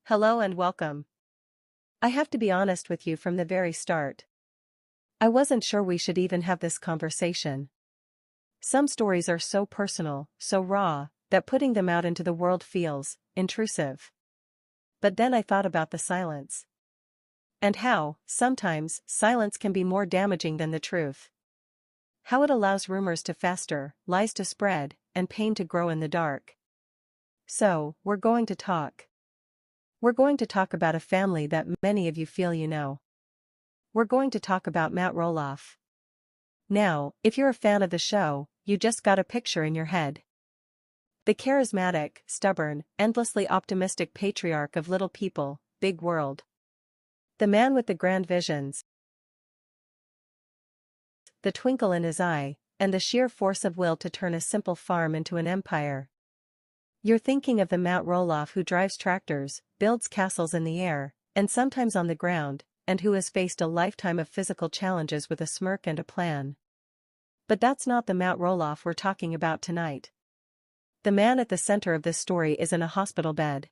Hello and welcome. I have to be honest with you from the very start. I wasn't sure we should even have this conversation. Some stories are so personal, so raw, that putting them out into the world feels intrusive. But then I thought about the silence. And how, sometimes, silence can be more damaging than the truth. How it allows rumors to fester, lies to spread, and pain to grow in the dark. So, we're going to talk. We're going to talk about a family that many of you feel you know. We're going to talk about Matt Roloff. Now, if you're a fan of the show, you just got a picture in your head. The charismatic, stubborn, endlessly optimistic patriarch of Little People, Big World. The man with the grand visions, the twinkle in his eye, and the sheer force of will to turn a simple farm into an empire. You're thinking of the Matt Roloff who drives tractors, builds castles in the air, and sometimes on the ground, and who has faced a lifetime of physical challenges with a smirk and a plan. But that's not the Matt Roloff we're talking about tonight. The man at the center of this story is in a hospital bed.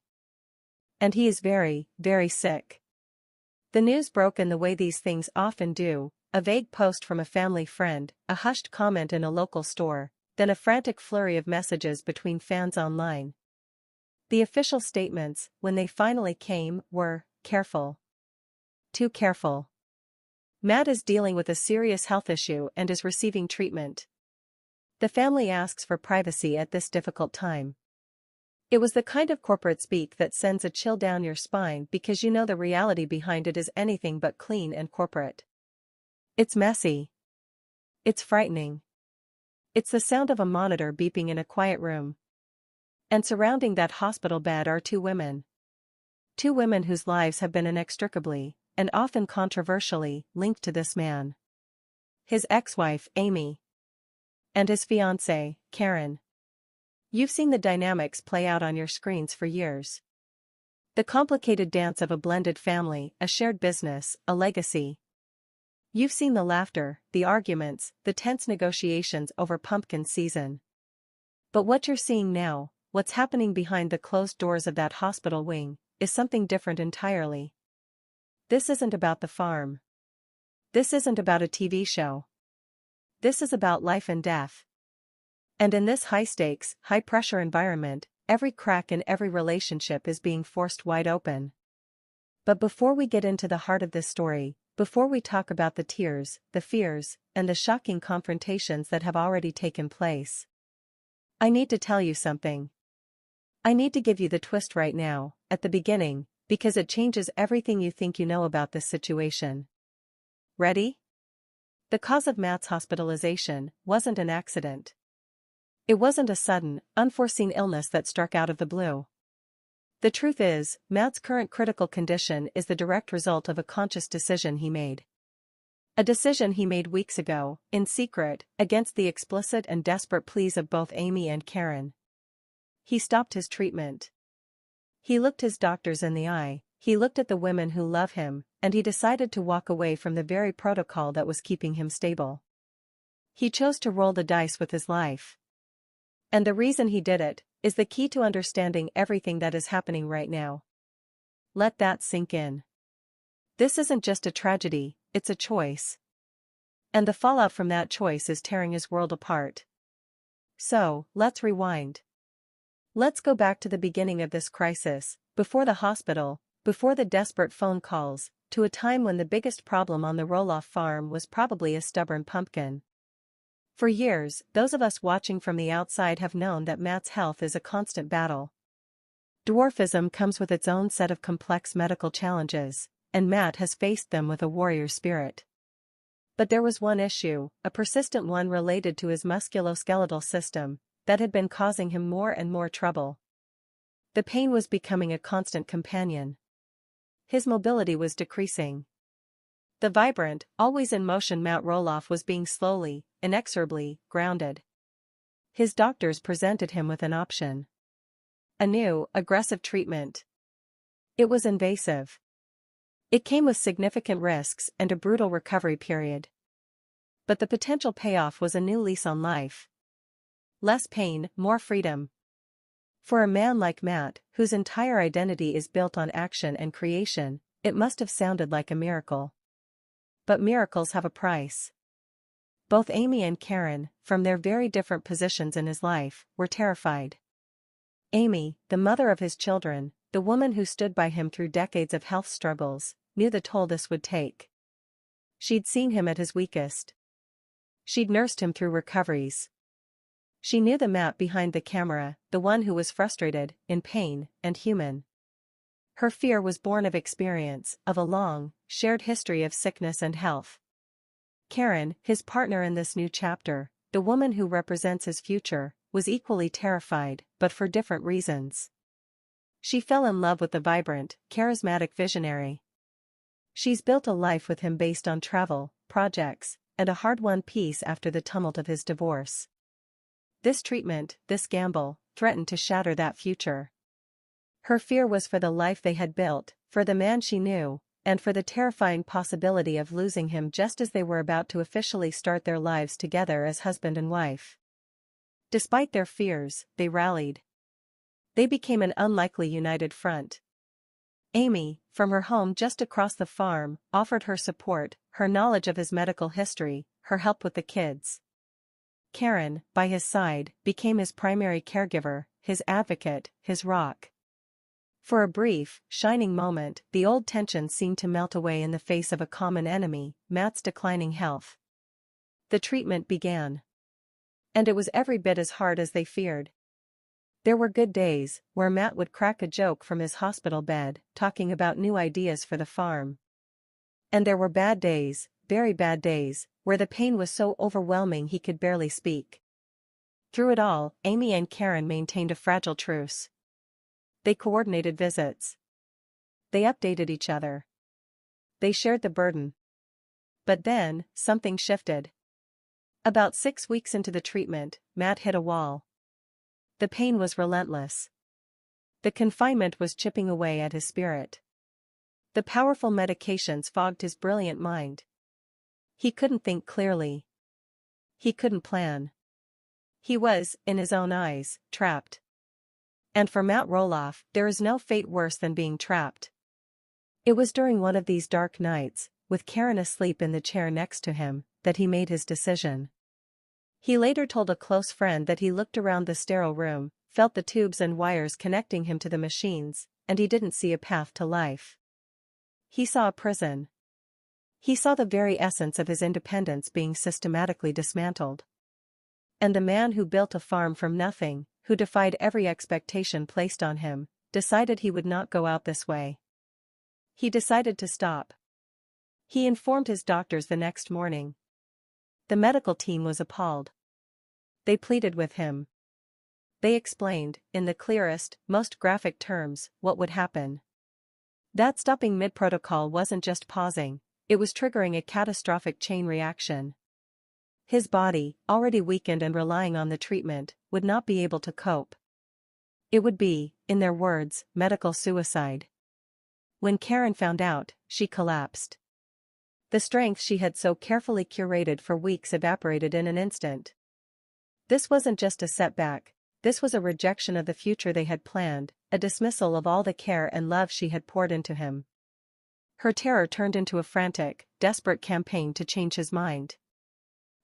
And he is very, very sick. The news broke in the way these things often do, a vague post from a family friend, a hushed comment in a local store, then a frantic flurry of messages between fans online. The official statements, when they finally came, were, careful. Too careful. Matt is dealing with a serious health issue and is receiving treatment. The family asks for privacy at this difficult time. It was the kind of corporate speak that sends a chill down your spine because you know the reality behind it is anything but clean and corporate. It's messy. It's frightening. It's the sound of a monitor beeping in a quiet room. And surrounding that hospital bed are two women. Two women whose lives have been inextricably, and often controversially, linked to this man. His ex-wife, Amy. And his fiancée, Karen. You've seen the dynamics play out on your screens for years. The complicated dance of a blended family, a shared business, a legacy. You've seen the laughter, the arguments, the tense negotiations over pumpkin season. But what you're seeing now, what's happening behind the closed doors of that hospital wing, is something different entirely. This isn't about the farm. This isn't about a TV show. This is about life and death. And in this high-stakes, high-pressure environment, every crack in every relationship is being forced wide open. But before we get into the heart of this story, before we talk about the tears, the fears, and the shocking confrontations that have already taken place, I need to tell you something. I need to give you the twist right now, at the beginning, because it changes everything you think you know about this situation. Ready? The cause of Matt's hospitalization wasn't an accident. It wasn't a sudden, unforeseen illness that struck out of the blue. The truth is, Matt's current critical condition is the direct result of a conscious decision he made. A decision he made weeks ago, in secret, against the explicit and desperate pleas of both Amy and Karen. He stopped his treatment. He looked his doctors in the eye, he looked at the women who love him, and he decided to walk away from the very protocol that was keeping him stable. He chose to roll the dice with his life. And the reason he did it is the key to understanding everything that is happening right now. Let that sink in. This isn't just a tragedy, it's a choice. And the fallout from that choice is tearing his world apart. So, let's rewind. Let's go back to the beginning of this crisis, before the hospital, before the desperate phone calls, to a time when the biggest problem on the Roloff farm was probably a stubborn pumpkin. For years, those of us watching from the outside have known that Matt's health is a constant battle. Dwarfism comes with its own set of complex medical challenges, and Matt has faced them with a warrior spirit. But there was one issue, a persistent one related to his musculoskeletal system, that had been causing him more and more trouble. The pain was becoming a constant companion. His mobility was decreasing. The vibrant, always in motion Matt Roloff was being slowly, inexorably, grounded. His doctors presented him with an option. A new, aggressive treatment. It was invasive. It came with significant risks and a brutal recovery period. But the potential payoff was a new lease on life. Less pain, more freedom. For a man like Matt, whose entire identity is built on action and creation, it must have sounded like a miracle. But miracles have a price. Both Amy and Karen, from their very different positions in his life, were terrified. Amy, the mother of his children, the woman who stood by him through decades of health struggles, knew the toll this would take. She'd seen him at his weakest. She'd nursed him through recoveries. She knew the Matt behind the camera, the one who was frustrated, in pain, and human. Her fear was born of experience, of a long, shared history of sickness and health. Karen, his partner in this new chapter, the woman who represents his future, was equally terrified, but for different reasons. She fell in love with the vibrant, charismatic visionary. She's built a life with him based on travel, projects, and a hard-won peace after the tumult of his divorce. This treatment, this gamble, threatened to shatter that future. Her fear was for the life they had built, for the man she knew, and for the terrifying possibility of losing him just as they were about to officially start their lives together as husband and wife. Despite their fears, they rallied. They became an unlikely united front. Amy, from her home just across the farm, offered her support, her knowledge of his medical history, her help with the kids. Karen, by his side, became his primary caregiver, his advocate, his rock. For a brief, shining moment, the old tension seemed to melt away in the face of a common enemy, Matt's declining health. The treatment began. And it was every bit as hard as they feared. There were good days, where Matt would crack a joke from his hospital bed, talking about new ideas for the farm. And there were bad days, very bad days, where the pain was so overwhelming he could barely speak. Through it all, Amy and Karen maintained a fragile truce. They coordinated visits. They updated each other. They shared the burden. But then, something shifted. About 6 weeks into the treatment, Matt hit a wall. The pain was relentless. The confinement was chipping away at his spirit. The powerful medications fogged his brilliant mind. He couldn't think clearly. He couldn't plan. He was, in his own eyes, trapped. And for Matt Roloff, there is no fate worse than being trapped. It was during one of these dark nights, with Karen asleep in the chair next to him, that he made his decision. He later told a close friend that he looked around the sterile room, felt the tubes and wires connecting him to the machines, and he didn't see a path to life. He saw a prison. He saw the very essence of his independence being systematically dismantled. And the man who built a farm from nothing, who defied every expectation placed on him, decided he would not go out this way. He decided to stop. He informed his doctors the next morning. The medical team was appalled. They pleaded with him. They explained, in the clearest, most graphic terms, what would happen. That stopping mid-protocol wasn't just pausing, it was triggering a catastrophic chain reaction. His body, already weakened and relying on the treatment, would not be able to cope. It would be, in their words, medical suicide. When Karen found out, she collapsed. The strength she had so carefully curated for weeks evaporated in an instant. This wasn't just a setback, this was a rejection of the future they had planned, a dismissal of all the care and love she had poured into him. Her terror turned into a frantic, desperate campaign to change his mind.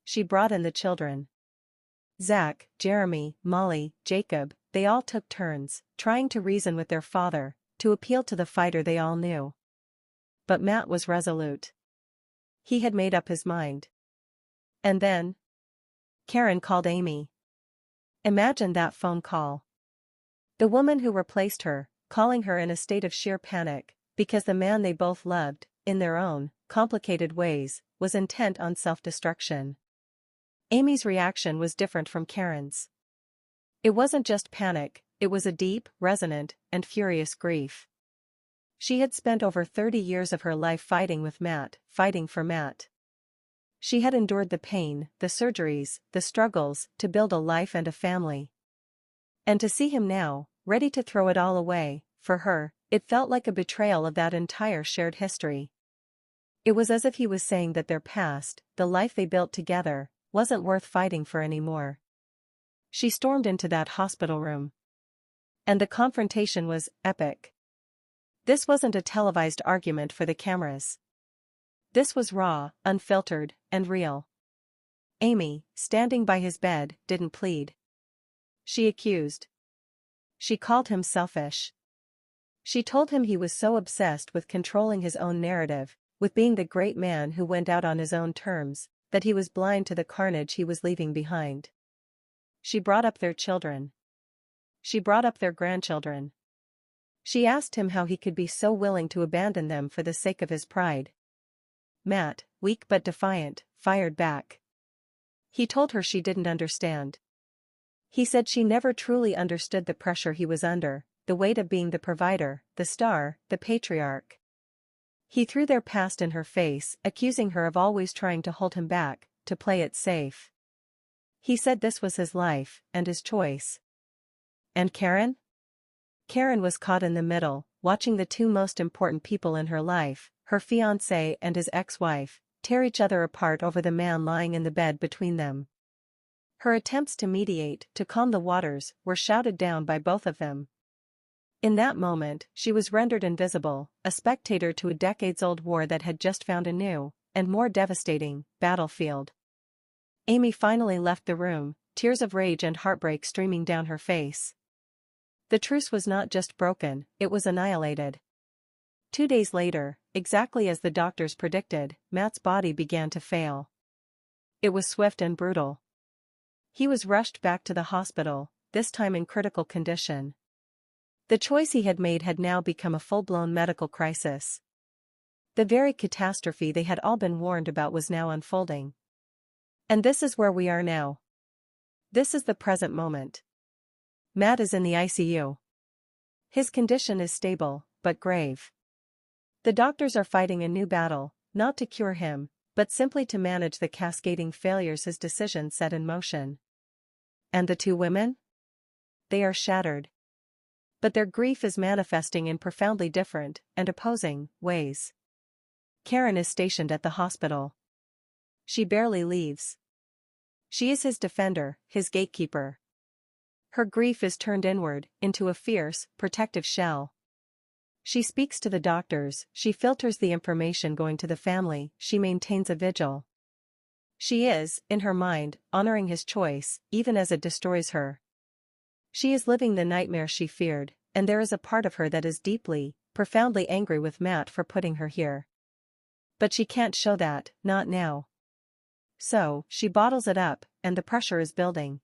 She brought in the children. Zach, Jeremy, Molly, Jacob, they all took turns, trying to reason with their father, to appeal to the fighter they all knew. But Matt was resolute. He had made up his mind. And then Karen called Amy. Imagine that phone call. The woman who replaced her, calling her in a state of sheer panic, because the man they both loved, in their own, complicated ways, was intent on self-destruction. Amy's reaction was different from Karen's. It wasn't just panic, it was a deep, resonant, and furious grief. She had spent over 30 years of her life fighting with Matt, fighting for Matt. She had endured the pain, the surgeries, the struggles, to build a life and a family. And to see him now, ready to throw it all away, for her, it felt like a betrayal of that entire shared history. It was as if he was saying that their past, the life they built together, wasn't worth fighting for anymore. She stormed into that hospital room. And the confrontation was epic. This wasn't a televised argument for the cameras. This was raw, unfiltered, and real. Amy, standing by his bed, didn't plead. She accused. She called him selfish. She told him he was so obsessed with controlling his own narrative, with being the great man who went out on his own terms, that he was blind to the carnage he was leaving behind. She brought up their children. She brought up their grandchildren. She asked him how he could be so willing to abandon them for the sake of his pride. Matt, weak but defiant, fired back. He told her she didn't understand. He said she never truly understood the pressure he was under, the weight of being the provider, the star, the patriarch. He threw their past in her face, accusing her of always trying to hold him back, to play it safe. He said this was his life, and his choice. And Karen? Karen was caught in the middle, watching the two most important people in her life, her fiancé and his ex-wife, tear each other apart over the man lying in the bed between them. Her attempts to mediate, to calm the waters, were shouted down by both of them. In that moment, she was rendered invisible, a spectator to a decades-old war that had just found a new, and more devastating, battlefield. Amy finally left the room, tears of rage and heartbreak streaming down her face. The truce was not just broken, it was annihilated. 2 days later, exactly as the doctors predicted, Matt's body began to fail. It was swift and brutal. He was rushed back to the hospital, this time in critical condition. The choice he had made had now become a full-blown medical crisis. The very catastrophe they had all been warned about was now unfolding. And this is where we are now. This is the present moment. Matt is in the ICU. His condition is stable, but grave. The doctors are fighting a new battle, not to cure him, but simply to manage the cascading failures his decisions set in motion. And the two women? They are shattered. But their grief is manifesting in profoundly different, and opposing, ways. Karen is stationed at the hospital. She barely leaves. She is his defender, his gatekeeper. Her grief is turned inward, into a fierce, protective shell. She speaks to the doctors, she filters the information going to the family, she maintains a vigil. She is, in her mind, honoring his choice, even as it destroys her. She is living the nightmare she feared, and there is a part of her that is deeply, profoundly angry with Matt for putting her here. But she can't show that, not now. So, she bottles it up, and the pressure is building.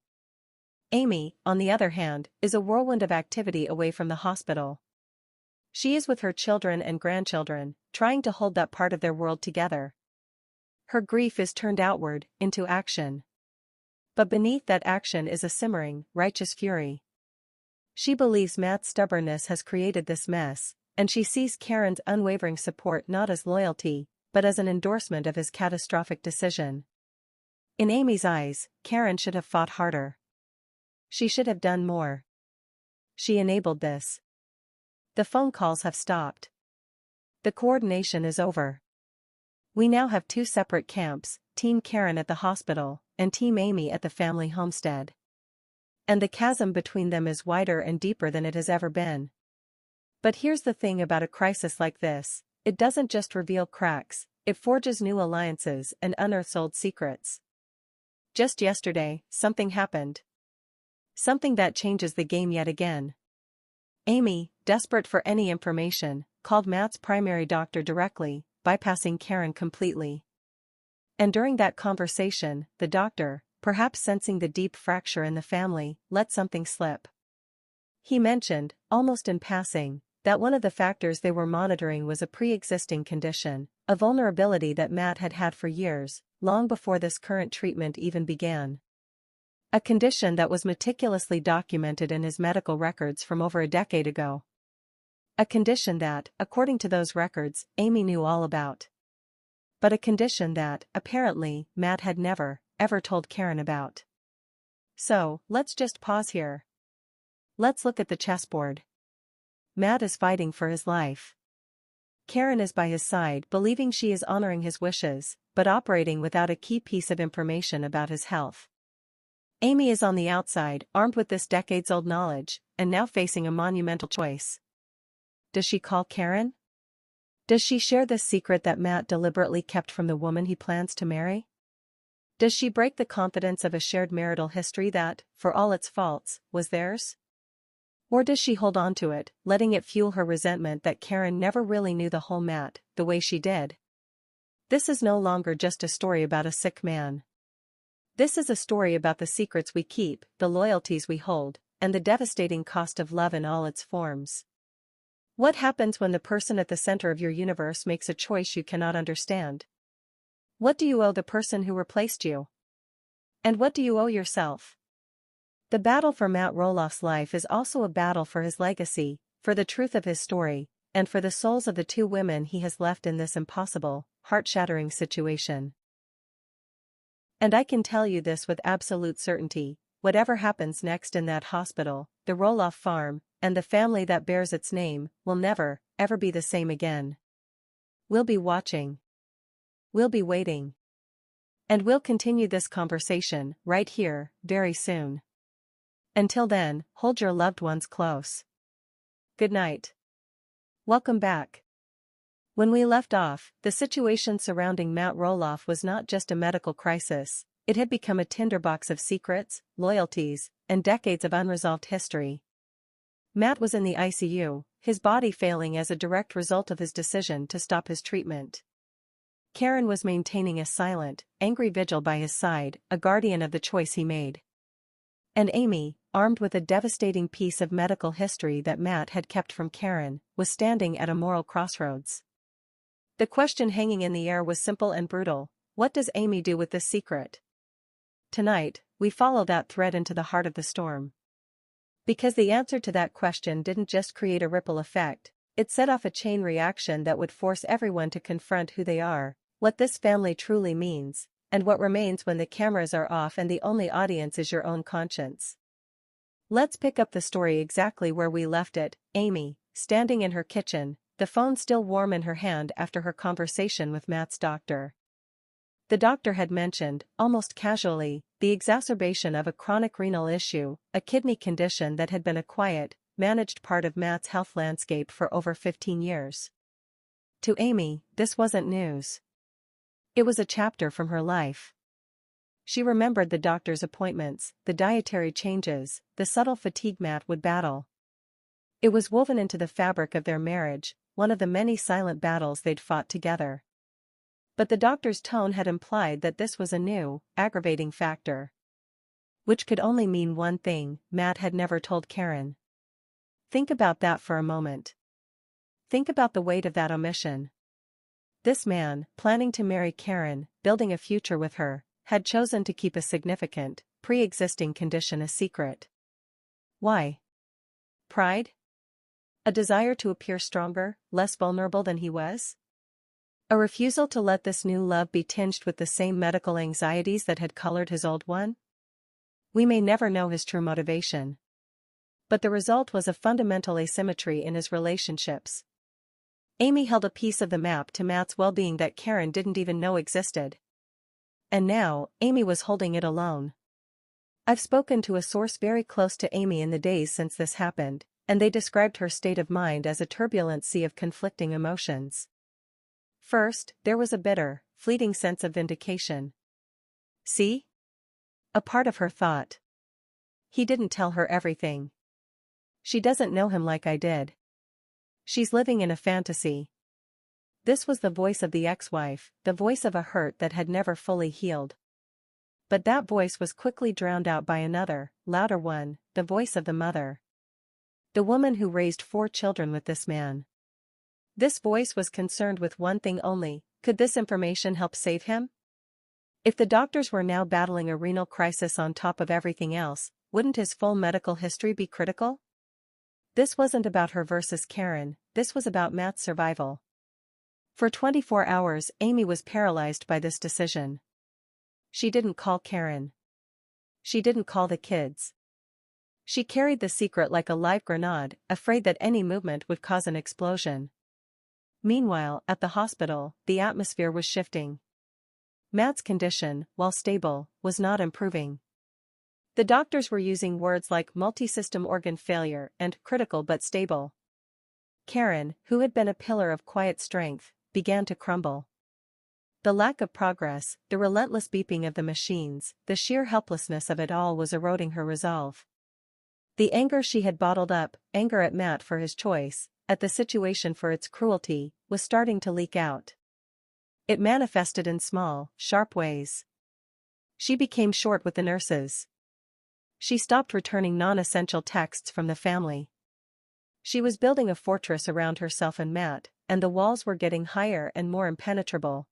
Amy, on the other hand, is a whirlwind of activity away from the hospital. She is with her children and grandchildren, trying to hold that part of their world together. Her grief is turned outward, into action. But beneath that action is a simmering, righteous fury. She believes Matt's stubbornness has created this mess, and she sees Karen's unwavering support not as loyalty, but as an endorsement of his catastrophic decision. In Amy's eyes, Karen should have fought harder. She should have done more. She enabled this. The phone calls have stopped. The coordination is over. We now have two separate camps, Team Karen at the hospital, and Team Amy at the family homestead. And the chasm between them is wider and deeper than it has ever been. But here's the thing about a crisis like this, it doesn't just reveal cracks, it forges new alliances and unearths old secrets. Just yesterday, something happened. Something that changes the game yet again. Amy, desperate for any information, called Matt's primary doctor directly, bypassing Karen completely. And during that conversation, the doctor, perhaps sensing the deep fracture in the family, let something slip. He mentioned, almost in passing, that one of the factors they were monitoring was a pre-existing condition, a vulnerability that Matt had had for years, long before this current treatment even began. A condition that was meticulously documented in his medical records from over a decade ago. A condition that, according to those records, Amy knew all about. But a condition that, apparently, Matt had never, ever told Karen about. So, let's just pause here. Let's look at the chessboard. Matt is fighting for his life. Karen is by his side, believing she is honoring his wishes, but operating without a key piece of information about his health. Amy is on the outside, armed with this decades-old knowledge, and now facing a monumental choice. Does she call Karen? Does she share this secret that Matt deliberately kept from the woman he plans to marry? Does she break the confidence of a shared marital history that, for all its faults, was theirs? Or does she hold on to it, letting it fuel her resentment that Karen never really knew the whole Matt, the way she did? This is no longer just a story about a sick man. This is a story about the secrets we keep, the loyalties we hold, and the devastating cost of love in all its forms. What happens when the person at the center of your universe makes a choice you cannot understand? What do you owe the person who replaced you? And what do you owe yourself? The battle for Matt Roloff's life is also a battle for his legacy, for the truth of his story, and for the souls of the two women he has left in this impossible, heart-shattering situation. And I can tell you this with absolute certainty, whatever happens next in that hospital, the Roloff farm, and the family that bears its name, will never, ever be the same again. We'll be watching. We'll be waiting. And we'll continue this conversation, right here, very soon. Until then, hold your loved ones close. Good night. Welcome back. When we left off, the situation surrounding Matt Roloff was not just a medical crisis, it had become a tinderbox of secrets, loyalties, and decades of unresolved history. Matt was in the ICU, his body failing as a direct result of his decision to stop his treatment. Karen was maintaining a silent, angry vigil by his side, a guardian of the choice he made. And Amy, armed with a devastating piece of medical history that Matt had kept from Karen, was standing at a moral crossroads. The question hanging in the air was simple and brutal: what does Amy do with this secret? Tonight, we follow that thread into the heart of the storm. Because the answer to that question didn't just create a ripple effect, it set off a chain reaction that would force everyone to confront who they are, what this family truly means, and what remains when the cameras are off and the only audience is your own conscience. Let's pick up the story exactly where we left it. Amy, standing in her kitchen, the phone still warm in her hand after her conversation with Matt's doctor. The doctor had mentioned, almost casually, the exacerbation of a chronic renal issue, a kidney condition that had been a quiet, managed part of Matt's health landscape for over 15 years. To Amy, this wasn't news. It was a chapter from her life. She remembered the doctor's appointments, the dietary changes, the subtle fatigue Matt would battle. It was woven into the fabric of their marriage, one of the many silent battles they'd fought together. But the doctor's tone had implied that this was a new, aggravating factor. Which could only mean one thing: Matt had never told Karen. Think about that for a moment. Think about the weight of that omission. This man, planning to marry Karen, building a future with her, had chosen to keep a significant, pre-existing condition a secret. Why? Pride? A desire to appear stronger, less vulnerable than he was? A refusal to let this new love be tinged with the same medical anxieties that had colored his old one? We may never know his true motivation. But the result was a fundamental asymmetry in his relationships. Amy held a piece of the map to Matt's well-being that Karen didn't even know existed. And now, Amy was holding it alone. I've spoken to a source very close to Amy in the days since this happened, and they described her state of mind as a turbulent sea of conflicting emotions. First, there was a bitter, fleeting sense of vindication. See? A part of her thought. He didn't tell her everything. She doesn't know him like I did. She's living in a fantasy. This was the voice of the ex-wife, the voice of a hurt that had never fully healed. But that voice was quickly drowned out by another, louder one, the voice of the mother. The woman who raised 4 children with this man. This voice was concerned with one thing only: could this information help save him? If the doctors were now battling a renal crisis on top of everything else, wouldn't his full medical history be critical? This wasn't about her versus Karen, this was about Matt's survival. For 24 hours, Amy was paralyzed by this decision. She didn't call Karen. She didn't call the kids. She carried the secret like a live grenade, afraid that any movement would cause an explosion. Meanwhile, at the hospital, the atmosphere was shifting. Matt's condition, while stable, was not improving. The doctors were using words like multi-system organ failure and critical but stable. Karen, who had been a pillar of quiet strength, began to crumble. The lack of progress, the relentless beeping of the machines, the sheer helplessness of it all was eroding her resolve. The anger she had bottled up, anger at Matt for his choice, at the situation for its cruelty, was starting to leak out. It manifested in small, sharp ways. She became short with the nurses. She stopped returning non-essential texts from the family. She was building a fortress around herself and Matt, and the walls were getting higher and more impenetrable.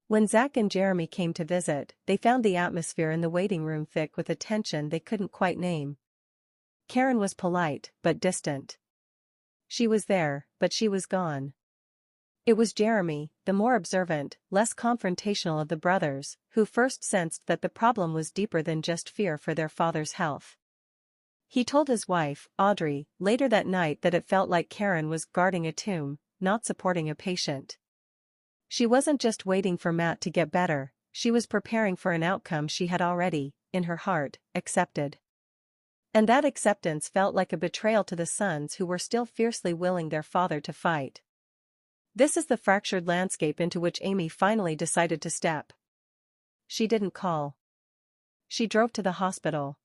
When Zach and Jeremy came to visit, they found the atmosphere in the waiting room thick with a tension they couldn't quite name. Karen was polite, but distant. She was there, but she was gone. It was Jeremy, the more observant, less confrontational of the brothers, who first sensed that the problem was deeper than just fear for their father's health. He told his wife, Audrey, later that night that it felt like Karen was guarding a tomb, not supporting a patient. She wasn't just waiting for Matt to get better, she was preparing for an outcome she had already, in her heart, accepted. And that acceptance felt like a betrayal to the sons who were still fiercely willing their father to fight. This is the fractured landscape into which Amy finally decided to step. She didn't call. She drove to the hospital.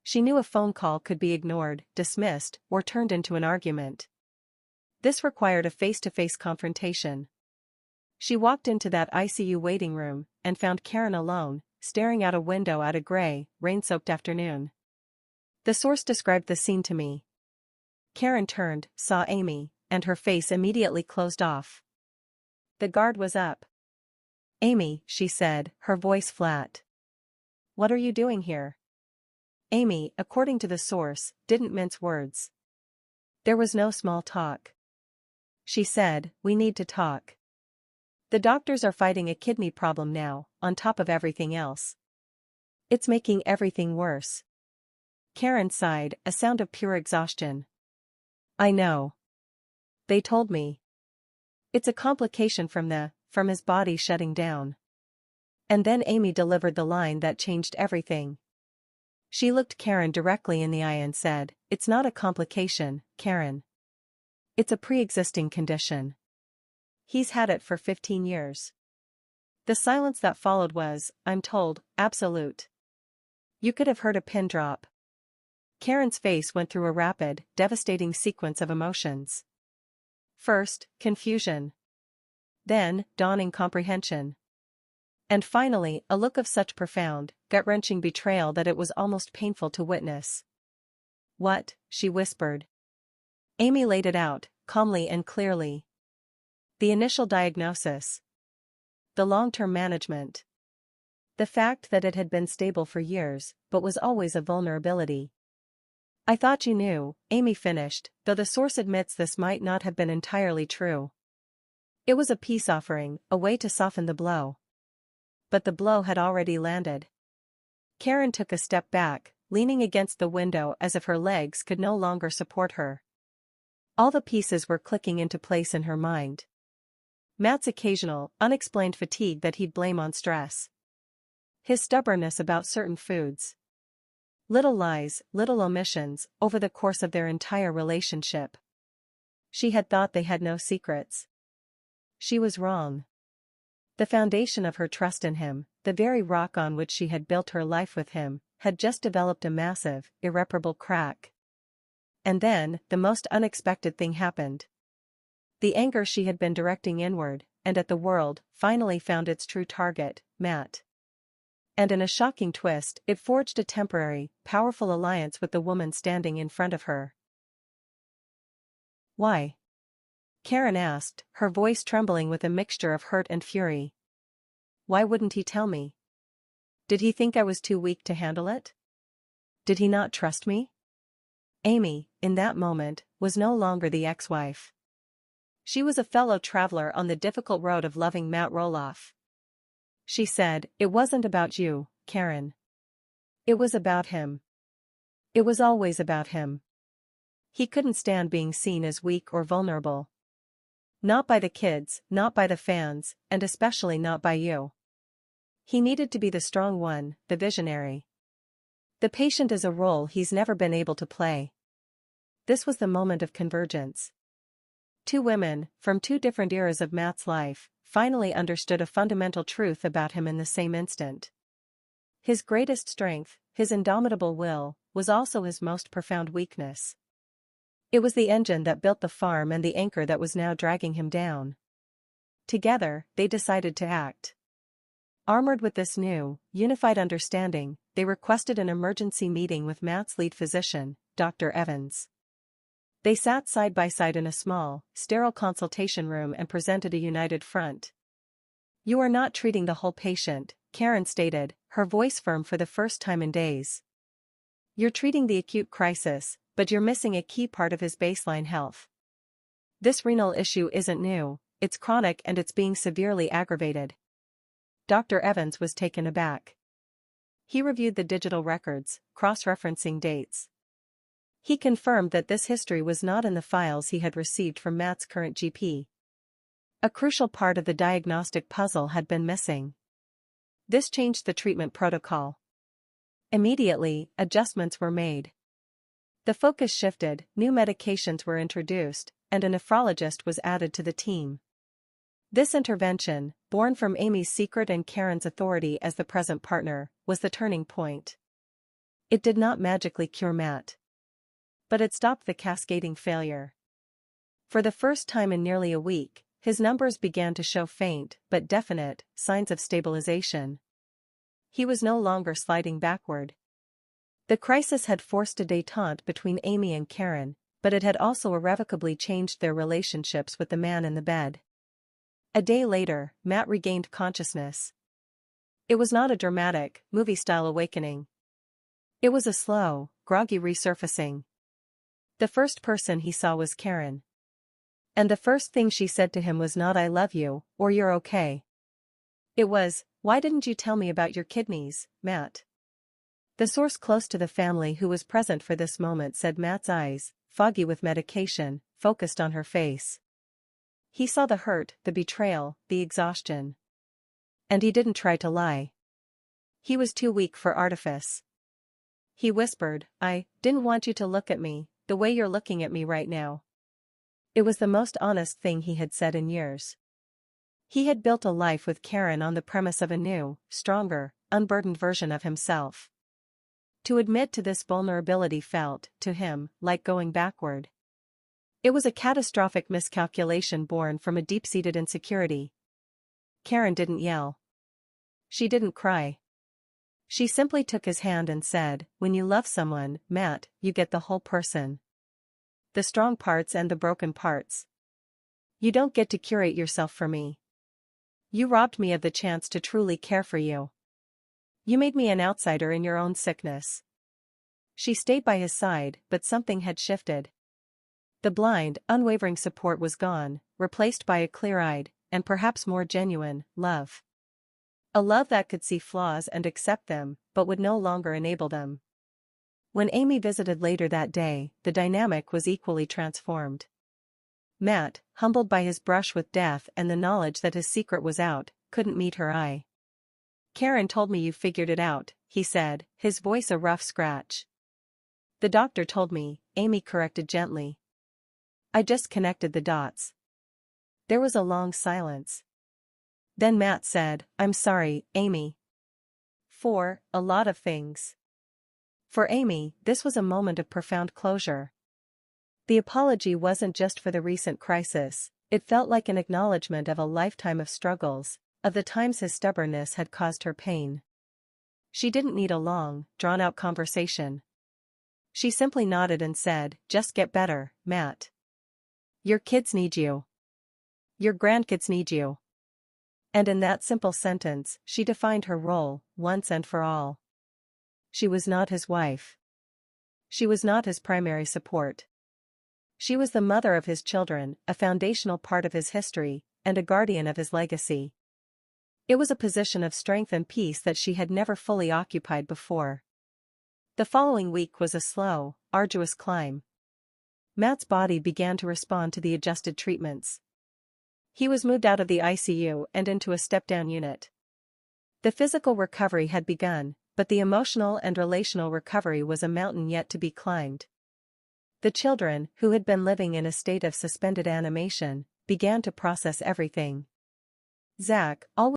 She knew a phone call could be ignored, dismissed, or turned into an argument. This required a face-to-face confrontation. She walked into that ICU waiting room, and found Karen alone, staring out a window at a gray, rain-soaked afternoon. The source described the scene to me. Karen turned, saw Amy, and her face immediately closed off. The guard was up. "Amy," she said, her voice flat. "What are you doing here?" Amy, according to the source, didn't mince words. There was no small talk. She said, "We need to talk. The doctors are fighting a kidney problem now, on top of everything else. It's making everything worse." Karen sighed, a sound of pure exhaustion. "I know. They told me. It's a complication from his body shutting down." And then Amy delivered the line that changed everything. She looked Karen directly in the eye and said, "It's not a complication, Karen. It's a pre-existing condition. He's had it for 15 years. The silence that followed was, I'm told, absolute. You could have heard a pin drop. Karen's face went through a rapid, devastating sequence of emotions. First, confusion. Then, dawning comprehension. And finally, a look of such profound, gut-wrenching betrayal that it was almost painful to witness. "What?" she whispered. Amy laid it out, calmly and clearly. The initial diagnosis. The long-term management. The fact that it had been stable for years, but was always a vulnerability. "I thought you knew," Amy finished, though the source admits this might not have been entirely true. It was a peace offering, a way to soften the blow. But the blow had already landed. Karen took a step back, leaning against the window as if her legs could no longer support her. All the pieces were clicking into place in her mind. Matt's occasional, unexplained fatigue that he'd blame on stress. His stubbornness about certain foods. Little lies, little omissions, over the course of their entire relationship. She had thought they had no secrets. She was wrong. The foundation of her trust in him, the very rock on which she had built her life with him, had just developed a massive, irreparable crack. And then, the most unexpected thing happened. The anger she had been directing inward, and at the world, finally found its true target, Matt. And in a shocking twist, it forged a temporary, powerful alliance with the woman standing in front of her. "Why?" Karen asked, her voice trembling with a mixture of hurt and fury. "Why wouldn't he tell me? Did he think I was too weak to handle it? Did he not trust me?" Amy, in that moment, was no longer the ex-wife. She was a fellow traveler on the difficult road of loving Matt Roloff. She said, "It wasn't about you, Karen. It was about him. It was always about him. He couldn't stand being seen as weak or vulnerable. Not by the kids, not by the fans, and especially not by you. He needed to be the strong one, the visionary. The patient is a role he's never been able to play. This was the moment of convergence. Two women, from two different eras of Matt's life, finally understood a fundamental truth about him in the same instant. His greatest strength, his indomitable will, was also his most profound weakness. It was the engine that built the farm and the anchor that was now dragging him down. Together, they decided to act. Armored with this new, unified understanding, they requested an emergency meeting with Matt's lead physician, Dr. Evans. They sat side by side in a small, sterile consultation room and presented a united front. "You are not treating the whole patient," Karen stated, her voice firm for the first time in days. "You're treating the acute crisis, but you're missing a key part of his baseline health. This renal issue isn't new, it's chronic and it's being severely aggravated." Dr. Evans was taken aback. He reviewed the digital records, cross-referencing dates. He confirmed that this history was not in the files he had received from Matt's current GP. A crucial part of the diagnostic puzzle had been missing. This changed the treatment protocol. Immediately, adjustments were made. The focus shifted, new medications were introduced, and a nephrologist was added to the team. This intervention, born from Amy's secret and Karen's authority as the present partner, was the turning point. It did not magically cure Matt. But it stopped the cascading failure. For the first time in nearly a week, his numbers began to show faint but definite signs of stabilization. He was no longer sliding backward. The crisis had forced a détente between Amy and Karen, but it had also irrevocably changed their relationships with the man in the bed. A day later, Matt regained consciousness. It was not a dramatic, movie-style awakening. It was a slow, groggy resurfacing. The first person he saw was Karen. And the first thing she said to him was not "I love you," or "You're okay." It was, "Why didn't you tell me about your kidneys, Matt?" The source close to the family who was present for this moment said Matt's eyes, foggy with medication, focused on her face. He saw the hurt, the betrayal, the exhaustion. And he didn't try to lie. He was too weak for artifice. He whispered, "I didn't want you to look at me the way you're looking at me right now." It was the most honest thing he had said in years. He had built a life with Karen on the premise of a new, stronger, unburdened version of himself. To admit to this vulnerability felt, to him, like going backward. It was a catastrophic miscalculation born from a deep-seated insecurity. Karen didn't yell. She didn't cry. She simply took his hand and said, "When you love someone, Matt, you get the whole person. The strong parts and the broken parts. You don't get to curate yourself for me. You robbed me of the chance to truly care for you. You made me an outsider in your own sickness." She stayed by his side, but something had shifted. The blind, unwavering support was gone, replaced by a clear-eyed, and perhaps more genuine, love. A love that could see flaws and accept them, but would no longer enable them. When Amy visited later that day, the dynamic was equally transformed. Matt, humbled by his brush with death and the knowledge that his secret was out, couldn't meet her eye. "Karen told me you figured it out," he said, his voice a rough scratch. "The doctor told me," Amy corrected gently. "I just connected the dots." There was a long silence. Then Matt said, "I'm sorry, Amy. For a lot of things." For Amy, this was a moment of profound closure. The apology wasn't just for the recent crisis, it felt like an acknowledgement of a lifetime of struggles, of the times his stubbornness had caused her pain. She didn't need a long, drawn-out conversation. She simply nodded and said, "Just get better, Matt. Your kids need you. Your grandkids need you." And in that simple sentence, she defined her role, once and for all. She was not his wife. She was not his primary support. She was the mother of his children, a foundational part of his history, and a guardian of his legacy. It was a position of strength and peace that she had never fully occupied before. The following week was a slow, arduous climb. Matt's body began to respond to the adjusted treatments. He was moved out of the ICU and into a step-down unit. The physical recovery had begun, but the emotional and relational recovery was a mountain yet to be climbed. The children, who had been living in a state of suspended animation, began to process everything. Zach, always